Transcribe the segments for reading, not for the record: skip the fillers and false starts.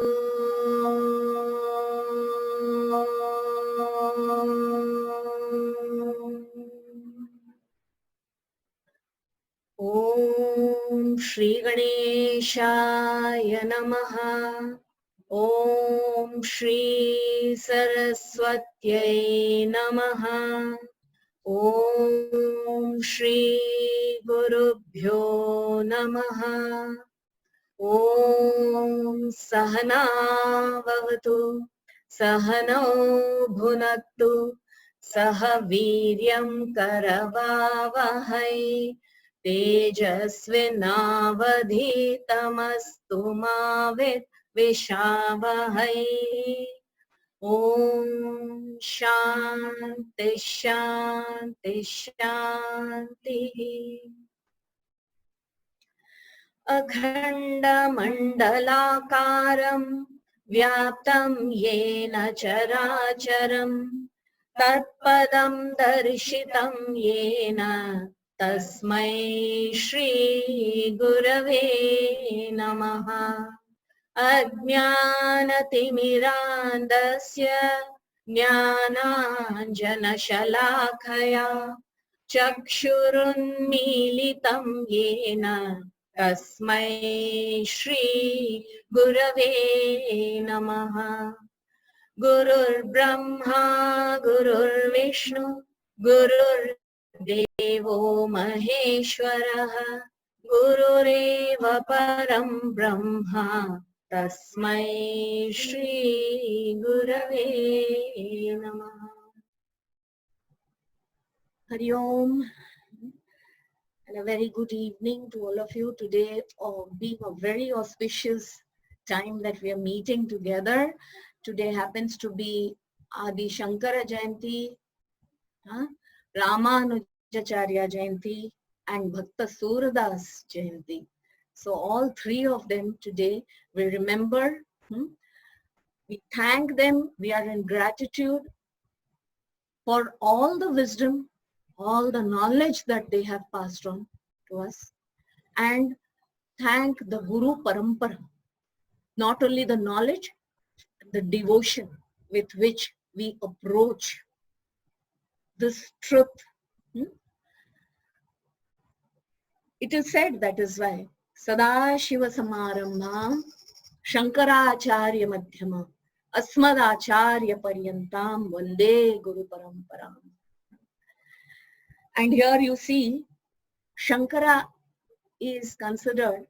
ॐ श्री गणेशाय नमः। ॐ श्री सरस्वत्यै नमः। ॐ श्री गुरुभ्यो नमः। ॐ सहना भवतु, सहनौ भुनक्तु, सह वीर्यं करवावहै, तेजस्विनावधीतमस्तु मा विद्विषावहै। ॐ शान्ति शान्ति शान्तिः। अखण्डमण्डलाकारं व्याप्तं येन चराचरं तत्पदं दर्शितं येन तस्मै श्रीगुरवे नमः। अज्ञानतिमिरान्धस्य ज्ञानाञ्जनशलाखया चक्षुरुन्मीलितं येन तस्मै श्रीगुरवे नमः। गुरुर्ब्रह्मा गुरुर्विष्णु गुरुर्देवो महेश्वरः, गुरुरेव परं ब्रह्मा तस्मै श्रीगुरवे नमः। Hari Om, and a very good evening to all of you today, being a very auspicious time that we are meeting together. Today happens to be Adi Shankara Jayanti, Ramanujacharya Jayanti, and Bhakta Suradas Jayanti. So all three of them today we remember. We thank them. We are in gratitude for all the wisdom, all the knowledge that they have passed on to us, and thank the Guru Parampara, not only the knowledge, the devotion with which we approach this truth. It is said, that is why Sadashiva Samarambham Shankaracharya Madhyama Asmadacharya Paryantam Vande Guru Paramparam. And here you see Shankara is considered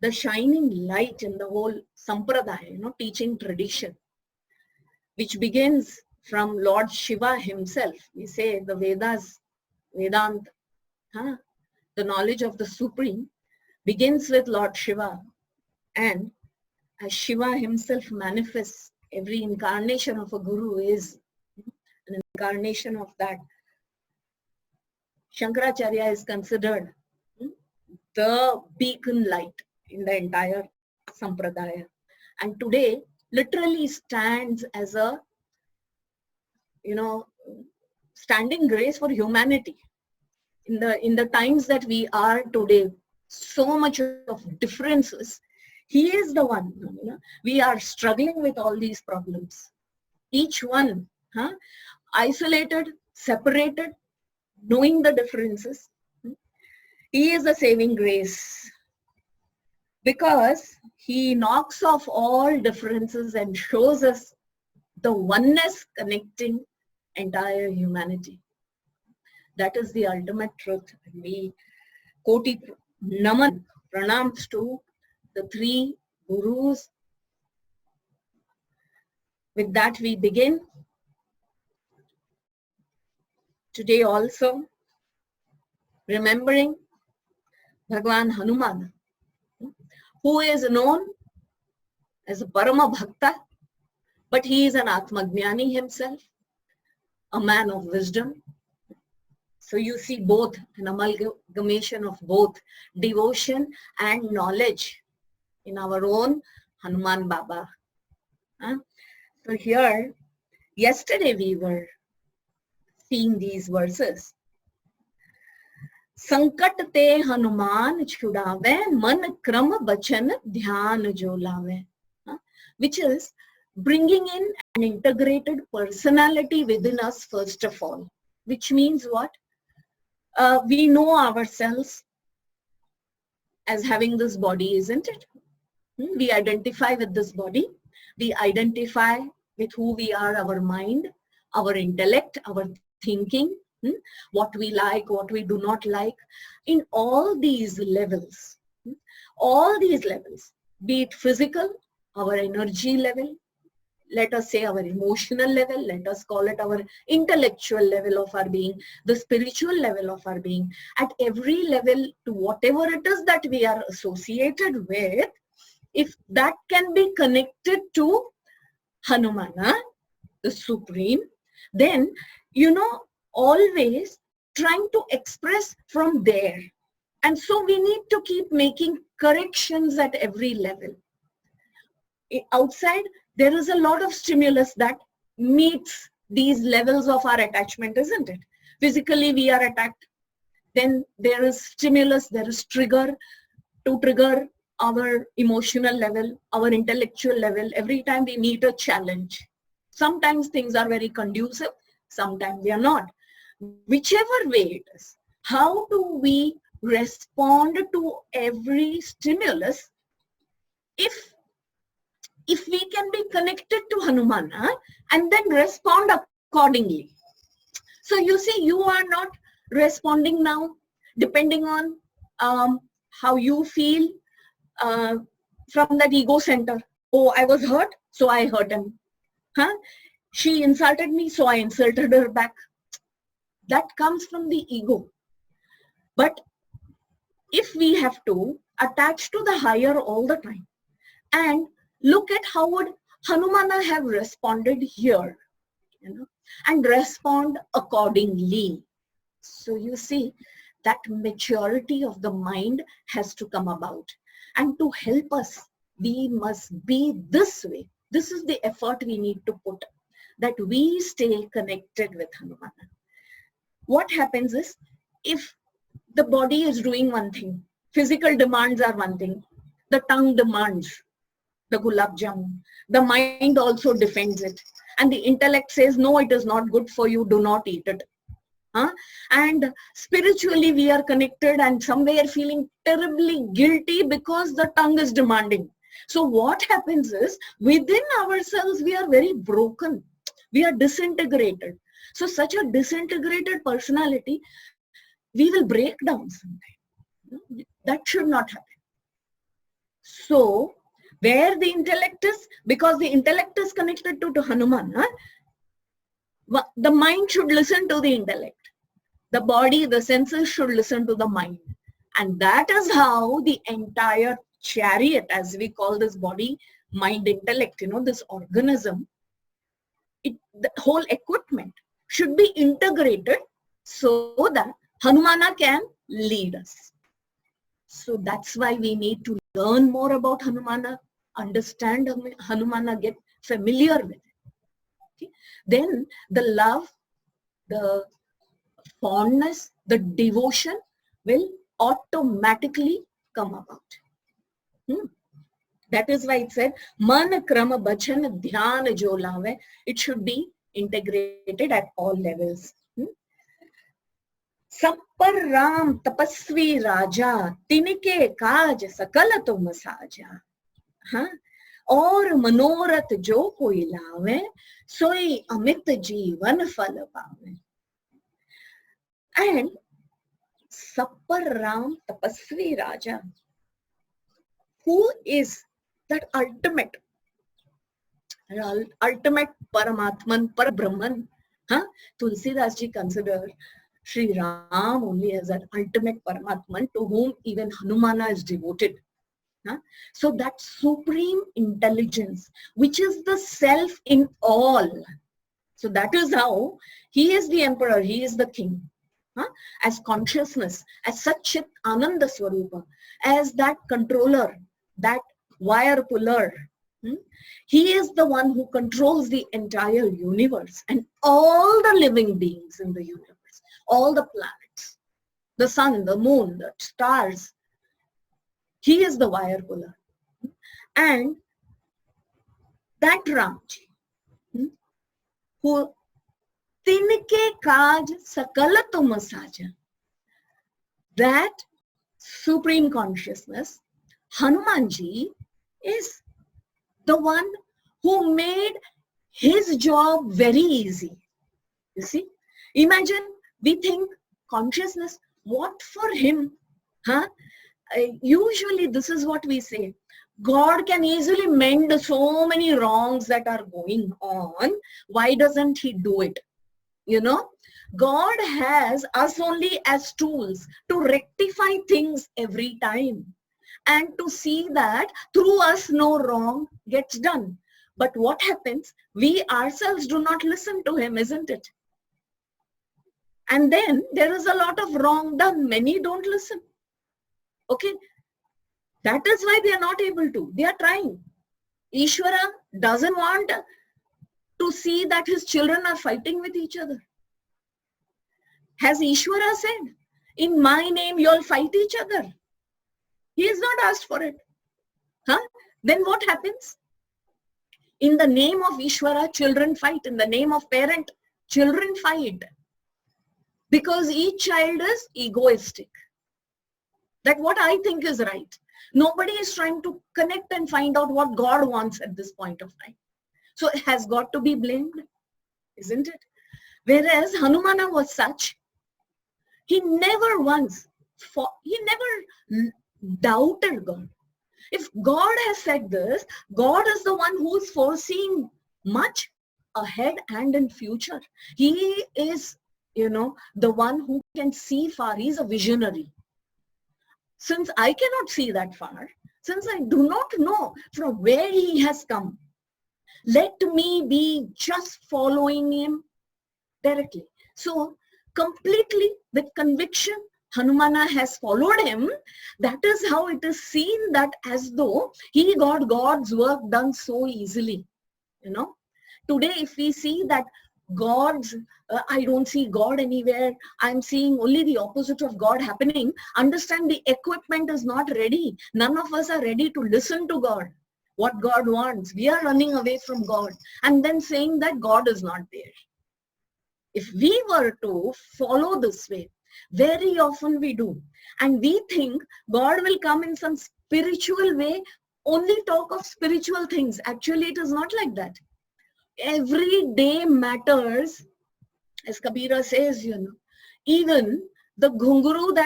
the shining light in the whole Sampradaya, teaching tradition, which begins from Lord Shiva himself. We say the Vedas, Vedanta, the knowledge of the Supreme begins with Lord Shiva. And as Shiva himself manifests, every incarnation of a Guru is an incarnation of that. Shankaracharya is considered the beacon light in the entire Sampradaya. And today literally stands as a, standing grace for humanity. In the times that we are today, so much of differences, he is the one. We are struggling with all these problems. Each one, isolated, separated, knowing the differences. He is a saving grace because he knocks off all differences and shows us the oneness connecting entire humanity. That is the ultimate truth. We koti naman, pranams to the three gurus. With that we begin. Today also remembering Bhagwan Hanuman, who is known as a Parama Bhakta, but he is an Atmagnani himself, a man of wisdom. So you see both, an amalgamation of both devotion and knowledge in our own Hanuman Baba. So here, yesterday we were seeing these verses. संकट ते हनुमान छुड़ावे मन क्रम बचन ध्यान जो लावे. which is bringing in an integrated personality within us first of all, which means what? We know ourselves as having this body, isn't it? We identify with this body. We identify with who we are, our mind, our intellect, our thinking, what we like, what we do not like. In all these levels, be it physical, our energy level, let us say our emotional level, let us call it our intellectual level of our being, the spiritual level of our being, at every level, to whatever it is that we are associated with, if that can be connected to Hanumana, the Supreme, then, always trying to express from there. And so we need to keep making corrections at every level. Outside, there is a lot of stimulus that meets these levels of our attachment, isn't it? Physically, we are attacked. Then there is stimulus, there is trigger to trigger our emotional level, our intellectual level, every time we meet a challenge. Sometimes things are very conducive, sometimes they are not. Whichever way it is, how do we respond to every stimulus if we can be connected to Hanumana and then respond accordingly? So you see, you are not responding now depending on how you feel from that ego center. Oh, I was hurt, so I hurt him. She insulted me, so I insulted her back. That comes from the ego. But if we have to attach to the higher all the time and look at how would Hanumana have responded here, and respond accordingly. So you see, that maturity of the mind has to come about. And to help us, we must be this way. This is the effort we need to put, that we stay connected with Hanumana. What happens is, if the body is doing one thing, physical demands are one thing, the tongue demands the gulab jamun, the mind also defends it, and the intellect says, no, it is not good for you, do not eat it. And spiritually we are connected and somewhere feeling terribly guilty because the tongue is demanding. So what happens is, within ourselves we are very broken, we are disintegrated. So such a disintegrated personality, we will break down sometime. That should not happen. So where the intellect is, because the intellect is connected to Hanuman, the mind should listen to the intellect. The body, the senses should listen to the mind. And that is how the entire chariot, as we call this body, mind, intellect, this organism, the whole equipment should be integrated so that Hanumana can lead us. So that's why we need to learn more about Hanumana, understand Hanumana, get familiar with it. Okay? Then the love, the fondness, the devotion will automatically come about. That is why it said, Man krama bachan dhyan jo lave. It should be integrated at all levels. सब पर राम तपस्वी राजा, तिनके काज सकल तुम साजा. और मनोरथ जो कोई लावे, सोई अमित जीवन फल पावे. And सब पर राम तपस्वी राजा, who is that ultimate Paramatman, Parabrahman? Tulsidas ji considered Sri Ram only as that ultimate Paramatman to whom even Hanumana is devoted. So that supreme intelligence, which is the self in all. So that is how he is the emperor, he is the king. As consciousness, as such Ananda Swarupa, as that controller, that wire puller. He is the one who controls the entire universe and all the living beings in the universe, all the planets, the sun, the moon, the stars. He is the wire puller. And that Ramji, who tinke kaaj sakala tum saja, that supreme consciousness, Hanumanji, is the one who made his job very easy. You see, imagine we think consciousness, what for him? Huh? Usually this is what we say. God can easily mend so many wrongs that are going on. Why doesn't he do it? You know, God has us only as tools to rectify things every time and to see that through us no wrong gets done. But what happens? We ourselves do not listen to him, isn't it? And then there is a lot of wrong done. Many don't listen. Okay. That is why they are not able to. They are trying. Ishvara doesn't want to see that his children are fighting with each other. Has Ishvara said, in my name you'll fight each other? He has not asked for it. Huh? Then what happens? In the name of Ishvara, children fight. In the name of parent, children fight. Because each child is egoistic. That what I think is right. Nobody is trying to connect and find out what God wants at this point of time. So has God to be blamed? Isn't it? Whereas Hanumana was such, he never once, he never doubted God. If God has said this, God is the one who is foreseeing much ahead and in future. He is, the one who can see far. He is a visionary. Since I cannot see that far, since I do not know from where he has come, let me be just following him directly. So completely with conviction, Hanumana has followed him. That is how it is seen that as though he got God's work done so easily. Today if we see that I don't see God anywhere, I'm seeing only the opposite of God happening, understand the equipment is not ready. None of us are ready to listen to God, what God wants. We are running away from God and then saying that God is not there. If we were to follow this way, very often we do, and we think God will come in some spiritual way, only talk of spiritual things. Actually, it is not like that. Every day matters, as Kabira says, even the ghunguru,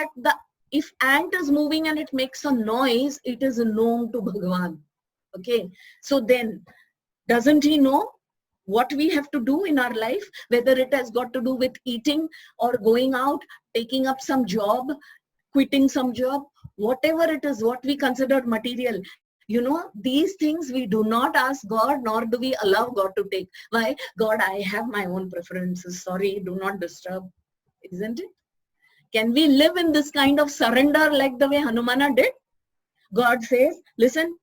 if ant is moving and it makes a noise, it is known to Bhagavan. Okay, so then doesn't he know what we have to do in our life, whether it has got to do with eating or going out, taking up some job, quitting some job, whatever it is, what we consider material. These things we do not ask God, nor do we allow God to take. Why? God, I have my own preferences. Sorry, do not disturb. Isn't it? Can we live in this kind of surrender like the way Hanumana did? God says, listen,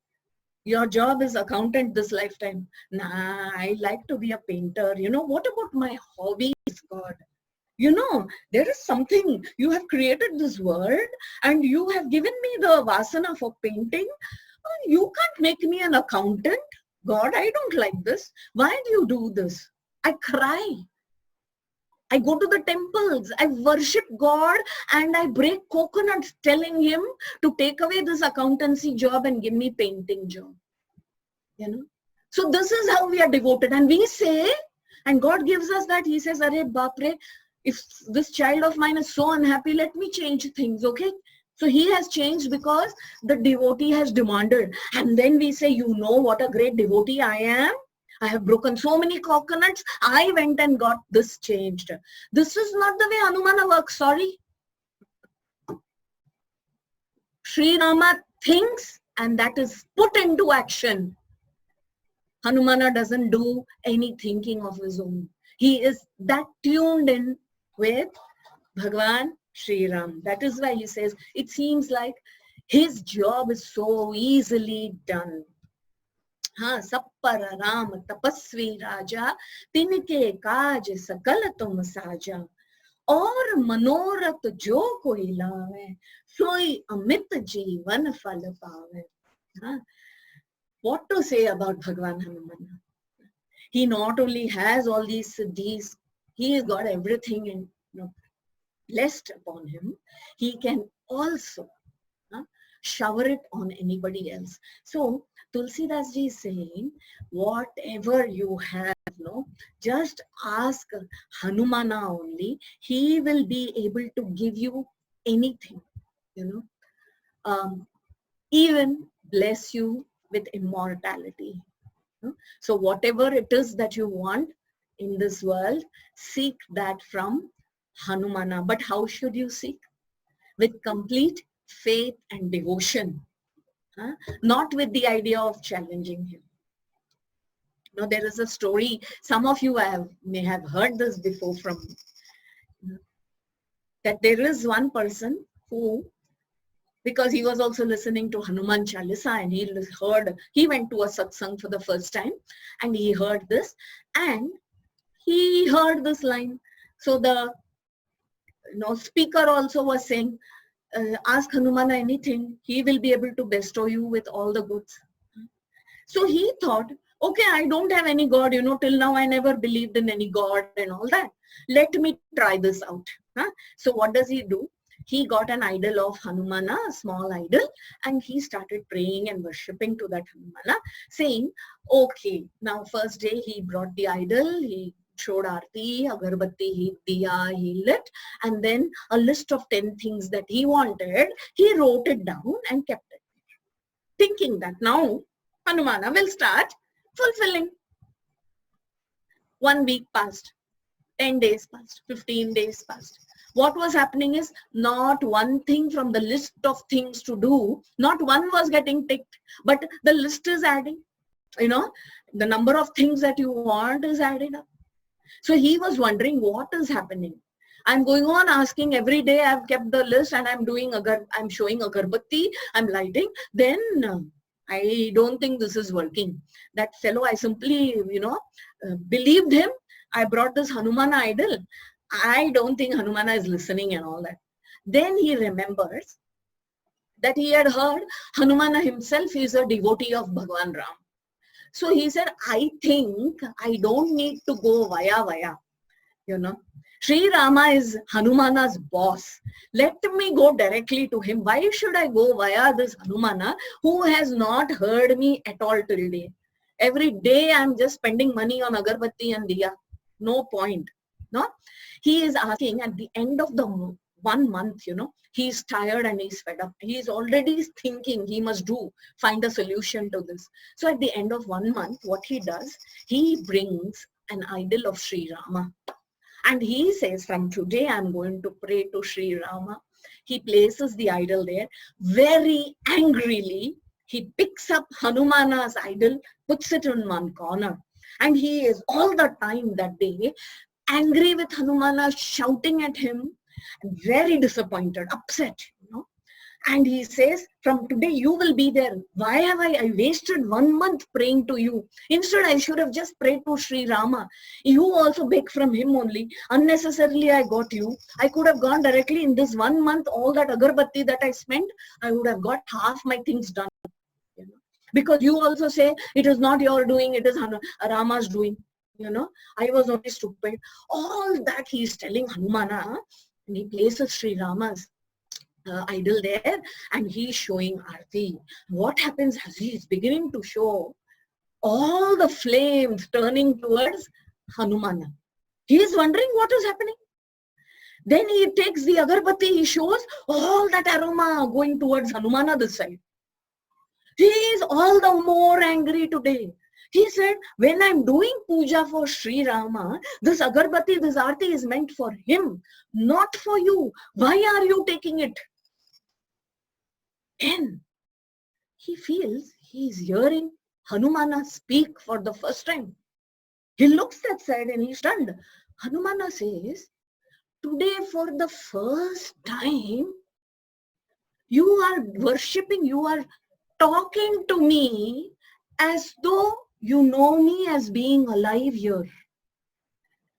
your job is accountant this lifetime. Nah, I like to be a painter. What about my hobbies, God? There is something. You have created this world and you have given me the vasana for painting. You can't make me an accountant. God, I don't like this. Why do you do this? I cry. I go to the temples. I worship God and I break coconuts telling him to take away this accountancy job and give me painting job. So this is how we are devoted. And we say, and God gives us that. He says, Arey Bapre, if this child of mine is so unhappy, let me change things, okay? So he has changed because the devotee has demanded. And then we say, what a great devotee I am. I have broken so many coconuts. I went and got this changed. This is not the way Hanumana works, sorry. Sri Rama thinks and that is put into action. Hanumana doesn't do any thinking of his own. He is that tuned in with Bhagavan Sri Ram. That is why he says, it seems like his job is so easily done. Sappara Ram tapasvi raja, tinke kaaj sakal tum saja. और मनोरथ जो कोई लावे, सोई अमित जीवन फल पावे. what to say about Bhagwan Hanuman? He not only has all these siddhis, he has got everything and blessed upon him. He can also shower it on anybody else. So Tulsidas ji is saying, whatever you have, just ask Hanumana only. He will be able to give you anything, even bless you with immortality. So whatever it is that you want in this world, seek that from Hanumana. But how should you seek? With complete faith and devotion, not with the idea of challenging him. There is a story, some of you may have heard this before from me, that there is one person who, because he was also listening to Hanuman Chalisa, and he went to a satsang for the first time, and he heard this, and he heard this line. So the speaker also was saying, ask Hanumana anything, he will be able to bestow you with all the goods. So he thought, okay, I don't have any God, till now I never believed in any God and all that. Let me try this out. So what does he do? He got an idol of Hanumana, a small idol, and he started praying and worshipping to that Hanumana, saying, okay, now first day he brought the idol, he showed aarti, agarbatti, diya, he lit, and then a list of 10 things that he wanted, he wrote it down and kept it, thinking that now Hanumana will start fulfilling. 1 week passed, 10 days passed, 15 days passed. What was happening is, not one thing from the list of things to do, not one was getting ticked, but the list is adding. The number of things that you want is added up. So he was wondering what is happening. I'm going on asking every day. I've kept the list and I'm showing agarbatti, I'm lighting. Then I don't think this is working. That fellow, I simply, believed him. I brought this Hanumana idol. I don't think Hanumana is listening and all that. Then he remembers that he had heard Hanumana himself is a devotee of Bhagwan Ram. So he said, I think I don't need to go via. Sri Rama is Hanumana's boss. Let me go directly to him. Why should I go via this Hanumana who has not heard me at all till day? Every day I'm just spending money on agarbatti and diya. No point. No? He is asking at the end of the 1 month, he's tired and he's fed up. He is already thinking he must find a solution to this. So at the end of 1 month, what he does, he brings an idol of Sri Rama. And he says, from today, I'm going to pray to Sri Rama. He places the idol there. Very angrily, he picks up Hanumana's idol, puts it in one corner. And he is all the time that day angry with Hanumana, shouting at him, and very disappointed, upset, And he says, from today you will be there. Why have I wasted 1 month praying to you? Instead, I should have just prayed to Sri Rama. You also beg from him only. Unnecessarily, I got you. I could have gone directly in this 1 month, all that agarbatti that I spent, I would have got half my things done. Because you also say, it is not your doing, it is Rama's doing. I was only stupid. All that he is telling Hanumana, and he places Sri Rama's idol there, and he is showing Aarti. What happens as he is beginning to show all the flames turning towards Hanumana? He is wondering what is happening. Then he takes the agarbatti, he shows all that aroma going towards Hanumana this side. He is all the more angry today. He said, when I'm doing puja for Sri Rama, this agarbatti, this aarti is meant for him, not for you. Why are you taking it? Then he feels he is hearing Hanumana speak for the first time. He looks that side and he's stunned. Hanumana says, today for the first time, you are worshipping, you are talking to me as though you know me as being alive here.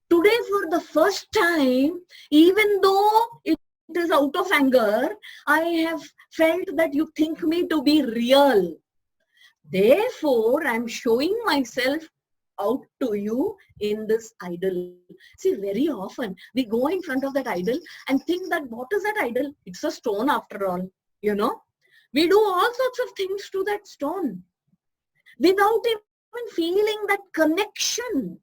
Today for the first time, even though it is out of anger, I have felt that you think me to be real. Therefore, I'm showing myself out to you in this idol. See, very often we go in front of that idol and think that what is that idol? It's a stone after all, you know. We do all sorts of things to that stone without even feeling that connection.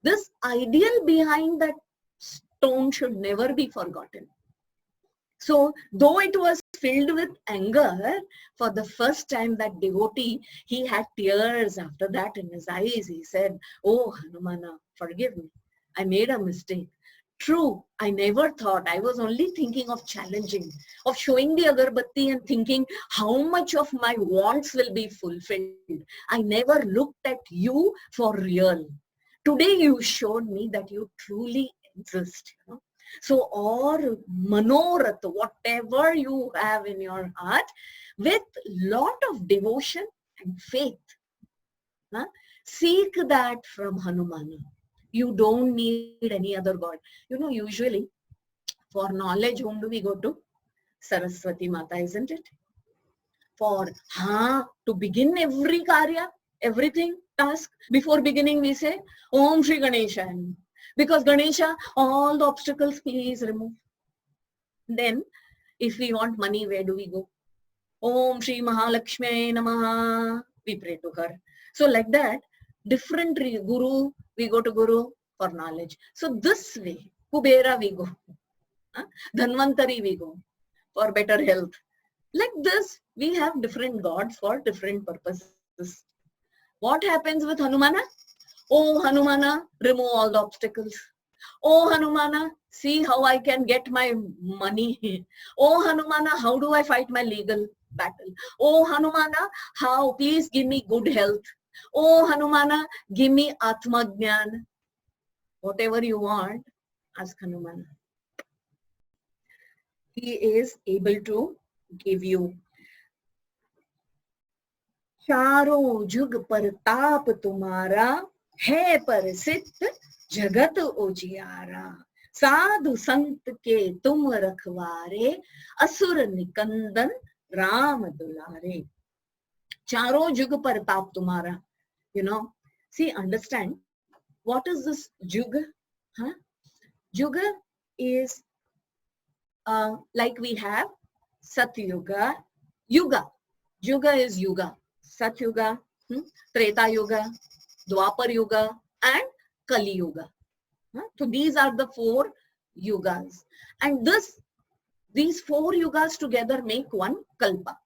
This ideal behind that stone should never be forgotten. So though it was filled with anger, for the first time that devotee, he had tears after that in his eyes. He said, "Oh Hanumana, forgive me. I made a mistake. True, I never thought. I was only thinking of challenging, of showing the agarbatti and thinking how much of my wants will be fulfilled. I never looked at you for real. Today you showed me that you truly exist. You know? So, or manorath, whatever you have in your heart, with lot of devotion and faith, seek that from Hanumana. You don't need any other God. You know, usually for knowledge, whom do we go to? Saraswati Mata, isn't it? For to begin every karya, everything, task, before beginning we say, Om Shri Ganesha. Because Ganesha, all the obstacles please remove. Then, if we want money, where do we go? Om Shri Mahalakshmi Namaha. We pray to her. So like that, different Guru, we go to Guru for knowledge. So this way, Kubera we go. Dhanvantari we go for better health. Like this, we have different gods for different purposes. What happens with Hanumana? Oh Hanumana, remove all the obstacles. Oh Hanumana, see how I can get my money. Oh Hanumana, how do I fight my legal battle? Oh Hanumana, how? Please give me good health. Oh Hanumana, give me Atma Jnana. Whatever you want, ask Hanumana. He is able to give you. चारों जुग परताप तुम्हारा है प्रसिद्ध जगत उजियारा साधु संत के तुम रखवारे असुर निकंदन राम दुलारे. चारों जुग परताप तुम्हारा. You know, see, understand what is this जुग? Yuga is like we have Satyuga, Yuga. Yuga is Yuga. Satyuga, Treta Yuga, Dwapar Yuga, and Kali Yuga. So these are the 4 yugas. And these 4 yugas together make one kalpa.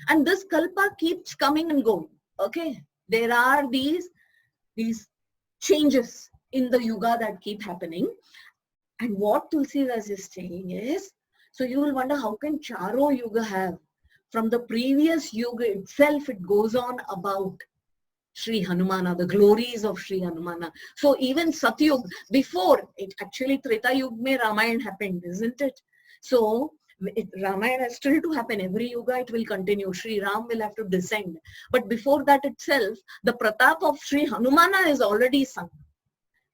And this kalpa keeps coming and going. Okay. There are these changes in the yuga that keep happening. And what Tulsidas is saying is, so you will wonder how can Charo Yuga have? From the previous Yuga itself, it goes on about Sri Hanumana, the glories of Sri Hanumana. So even Satyug, before it actually Treta Yuga mein Ramayana happened, isn't it? So Ramayana has still to happen. Every Yuga it will continue. Sri Ram will have to descend. But before that itself, the Pratap of Sri Hanumana is already sung.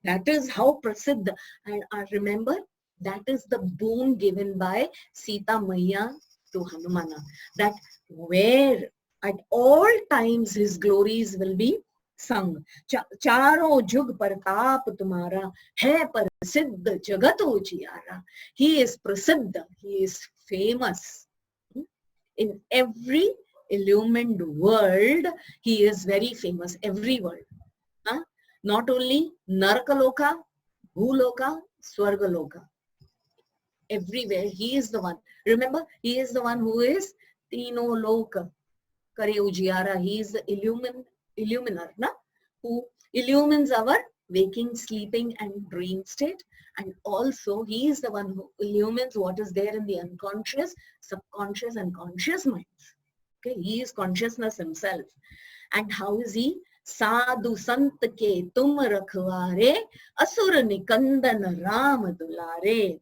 That is how Prasiddha. And remember, that is the boon given by Sita Maya to Hanumana. That where at all times his glories will be sung. Charo jug partap tumhara hai prasiddha jagat ujiara. He is prasiddha. He is famous. In every illumined world, he is very famous. Every world. Not only Narakaloka, Bhuloka, Swargaloka. Everywhere, he is the one. Remember, he is the one who is Tino Loka, Kare Ujiara. He is the illuminer, who illumines our waking, sleeping, and dream state. And also, he is the one who illumines what is there in the unconscious, subconscious, and conscious minds. Okay, he is consciousness himself. And how is he? साधु संत के तुम रखवारे असुर निकंदन राम दुलारे.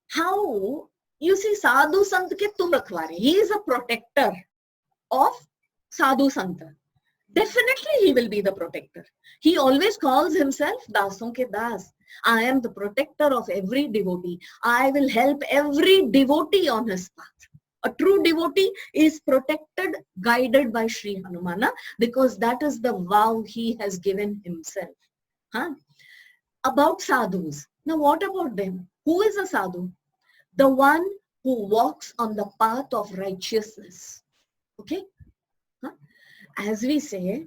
How? You see, sadhu sant ke tum rakhware. He is a protector of sadhu santa. Definitely he will be the protector. He always calls himself dason ke das. I am the protector of every devotee. I will help every devotee on his path. A true devotee is protected, guided by Sri Hanumana, because that is the vow he has given himself. Huh? About sadhus. Now what about them? Who is a sadhu? The one who walks on the path of righteousness. Okay? Huh? As we say,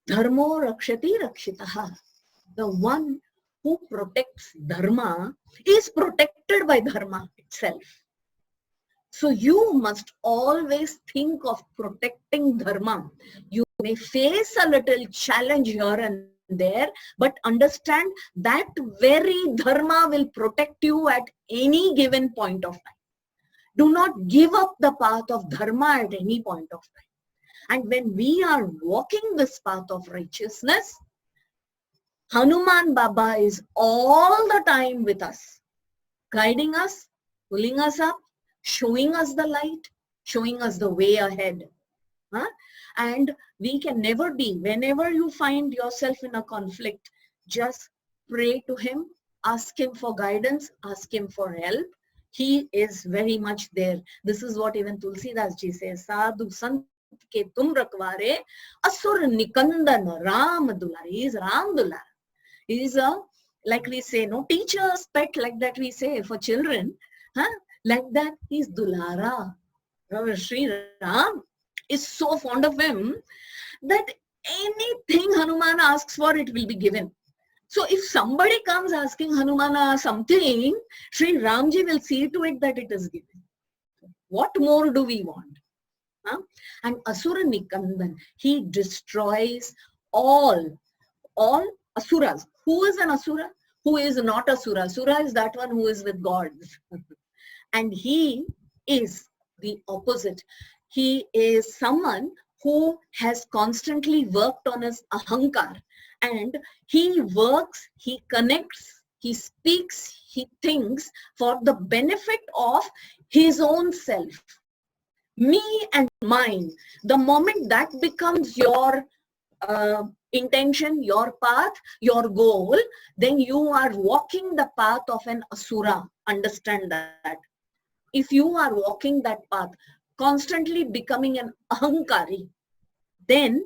dharmo rakshati rakshitaha. The one who protects dharma is protected by dharma itself. So you must always think of protecting dharma. You may face a little challenge here and there, but understand that very dharma will protect you at any given point of time. Do not give up the path of dharma at any point of time. And when we are walking this path of righteousness, Hanuman Baba is all the time with us, guiding us, pulling us up, showing us the light, showing us the way ahead. Huh? And we can never be, whenever you find yourself in a conflict, just pray to him, ask him for guidance, ask him for help. He is very much there. This is what even Tulsidas ji says, Sadhu Sant ke tum rakware, asur nikandan Ram Dular. He is Ram Dular. He is a, like we say, no, teacher's pet, like that we say for children. Huh? Like that, he's Dulara. Sri Ram is so fond of him that anything Hanuman asks for, it will be given. So if somebody comes asking Hanumana something, Sri Ramji will see to it that it is given. What more do we want? Huh? And Asura Nikandan, he destroys all asuras. Who is an asura? Who is not asura? Asura is that one who is with gods. And he is the opposite. He is someone who has constantly worked on his ahankar. And he works, he connects, he speaks, he thinks for the benefit of his own self. Me and mine. The moment that becomes your intention, your path, your goal, then you are walking the path of an asura. Understand that. If you are walking that path, constantly becoming an ahankari, then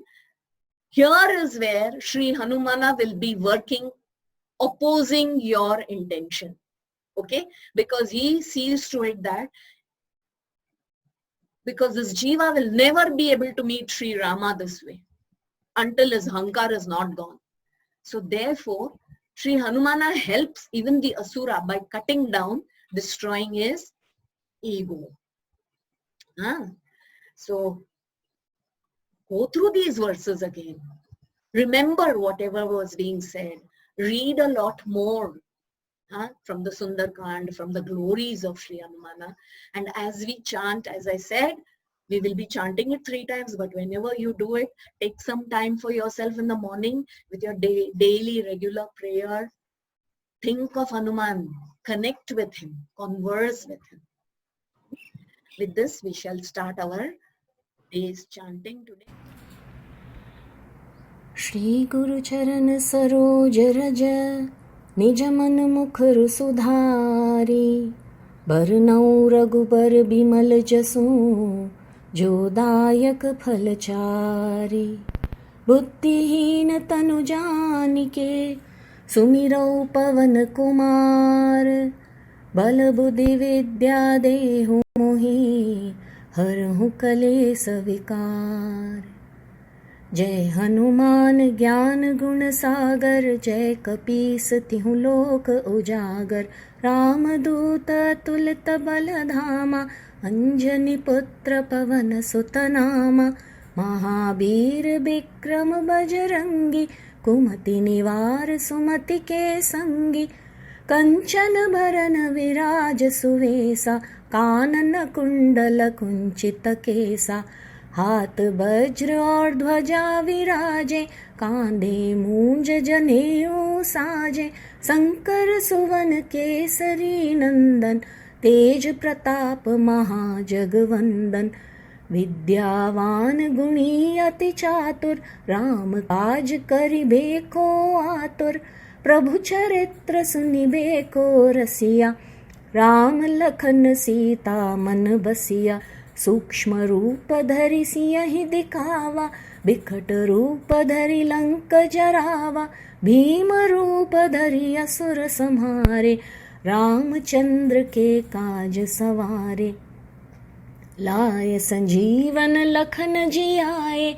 here is where Sri Hanumana will be working, opposing your intention. Okay? Because he sees to it that, because this jiva will never be able to meet Sri Rama this way until his hankar is not gone. So therefore, Sri Hanumana helps even the asura by cutting down, destroying his ego. So go through these verses again. Remember whatever was being said. Read a lot more from the Sundarkand, from the glories of Sri Hanumana. And as we chant, as I said, we will be chanting it 3 times, but whenever you do it, take some time for yourself in the morning with your daily regular prayer. Think of Hanuman, connect with him, converse with him. With this, we shall start our day's chanting today. Shri गुरु चरण सरोज रज निज मन मुखर सुधारी बरनउँ रघुबर बिमल जसु जो दायक फल चारि बुद्धिहीन तनु जानिके सुमिरौ पवन कुमार बल बुद्धि विद्या देहु मोहि हरहु कलेस विकार। जय हनुमान ज्ञान गुण सागर जय कपीस तिहु लोक उजागर रामदूत अतुलित बल धामा अंजनी पुत्र पवन सुत नामा महावीर विक्रम बजरंगी कुमति निवार सुमति के संगी कंचन भरन विराज सुवेसा कानन कुंडल कुंचित केसा हाथ वज्र और ध्वजा विराजे कांधे मूंज जनेऊ साजे शंकर सुवन केसरी नंदन तेज प्रताप महाजगवंदन विद्यावान गुणी अति चातुर राम काज करिबे को आतुर प्रभु चरित्र सुनिबे को रसिया राम लखन सीता मन बसिया, सूक्ष्म रूप धरि सियहि दिखावा, बिकट रूप धरि लंक जरावा, भीम रूप धरि असुर संहारे, रामचंद्र के काज सवारे। लाय संजीवन लखन जियाए,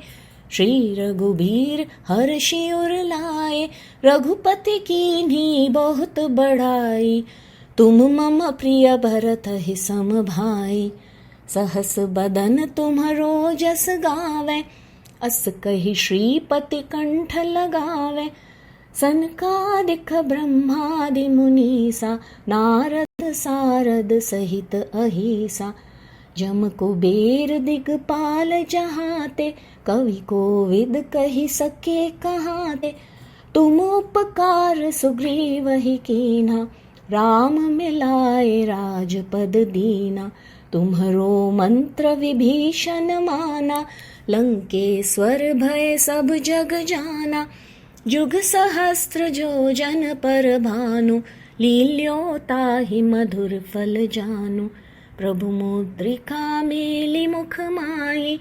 श्री रघुबीर हर्षि उर लाए, रघुपति कीन्ही बहुत बड़ाई, तुम मम प्रिय भरत ही सम भाई। सहस बदन तुम्हरो जस गावे, अस कहि श्रीपति कंठ लगावे, सनकादिक ब्रह्मादि मुनीसा, नारद सारद सहित अहिसा। जम कुबेर दिगपाल जहाते, कवि कोविद कहि सके कहाते, तुम उपकार सुग्रीवहि कीन्हा, राम मिलाए राजपद दीना। तुम्हरो मंत्र विभीषण माना, लंकेश्वर भय सब जग जाना। जुग सहस्त्र जो जन पर भानु, लील्यो ताहि मधुर फल जानु। प्रभु मुद्रिका मेली मुख माहि,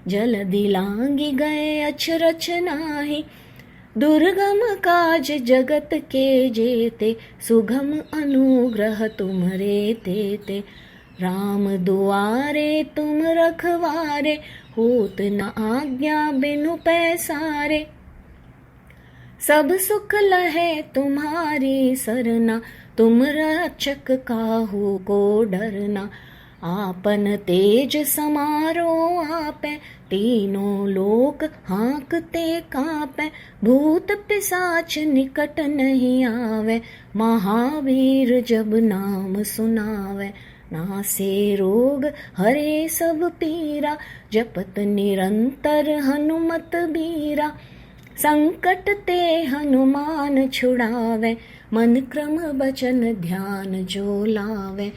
जलधि लांघि गए अचरज नाहि। दुर्गम काज जगत के जेते, सुगम अनुग्रह तुम्हरे तेते। राम दुआरे तुम रखवारे, होत न आज्ञा बिनु पैसारे। सब सुख लहे तुम्हारी सरना, तुम रक्षक काहू को डरना। आपन तेज समारो आपे, तीनों लोक हाँकते कांपे। भूत पिशाच निकट नहीं आवे, महावीर जब नाम सुनावे। नासे रोग हरे सब पीरा, जपत निरंतर हनुमत बीरा। संकट ते हनुमान छुड़ावे, मन क्रम बचन ध्यान जो लावे।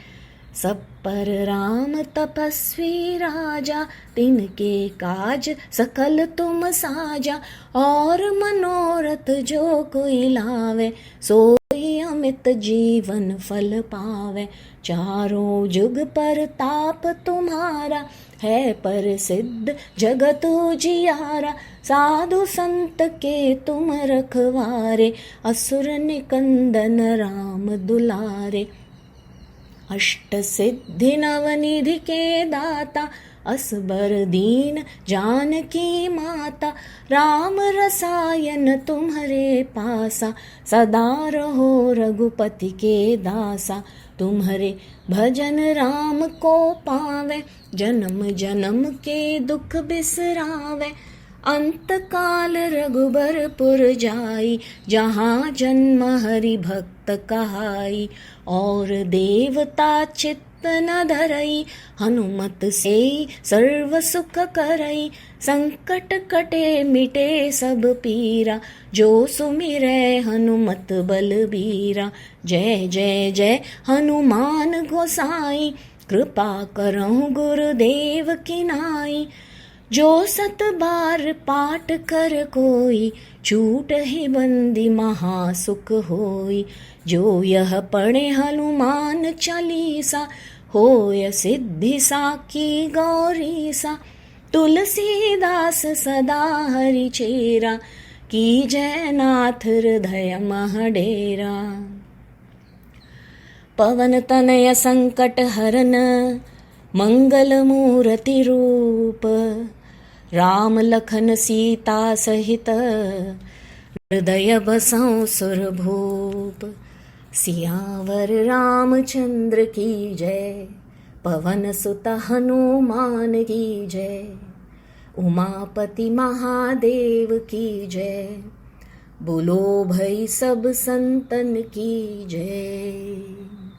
सब पर राम तपस्वी राजा, तिनके काज सकल तुम साजा। और मनोरथ जो कोई लावे, सोई अमित जीवन फल पावे। चारों जुग पर ताप तुम्हारा, है प्रसिद्ध जगत उजियारा। साधु संत के तुम रखवारे, असुर निकंदन राम दुलारे। अष्ट सिद्धि नवनिधि के दाता, असबर दीन जानकी माता। राम रसायन तुम्हारे पासा, सदा रहो रघुपति के दासा। तुम्हारे भजन राम को पावे, जन्म जन्म के दुख बिसरावे। अंत काल रघुबरपुर जाई, जहाँ जन्म हरि भक्त कहाई। और देवता चित्त न धरई, हनुमत से सर्व सुख करई। संकट कटे मिटे सब पीरा, जो सुमिरै हनुमत बलबीरा। जय जय जय हनुमान गोसाई, कृपा करहु गुरुदेव की नाई। जो सत बार पाठ कर कोई, छूट ही बंदी महासुख होई। जो यह पढ़े हनुमान चालीसा, होय सिद्धि साकी गौरीसा। तुलसीदास सदा हरि चेरा, की जय नाथ हृदय मह डेरा। पवन तनय संकट हरन, मंगल मूर्ति रूप। राम लखन सीता सहित, हृदय बसौ सुरभूप। सियावर रामचंद्र की जय, पवन सुत हनुमान की जय। उमापति महादेव की जय, बोलो भई सब संतन की जय।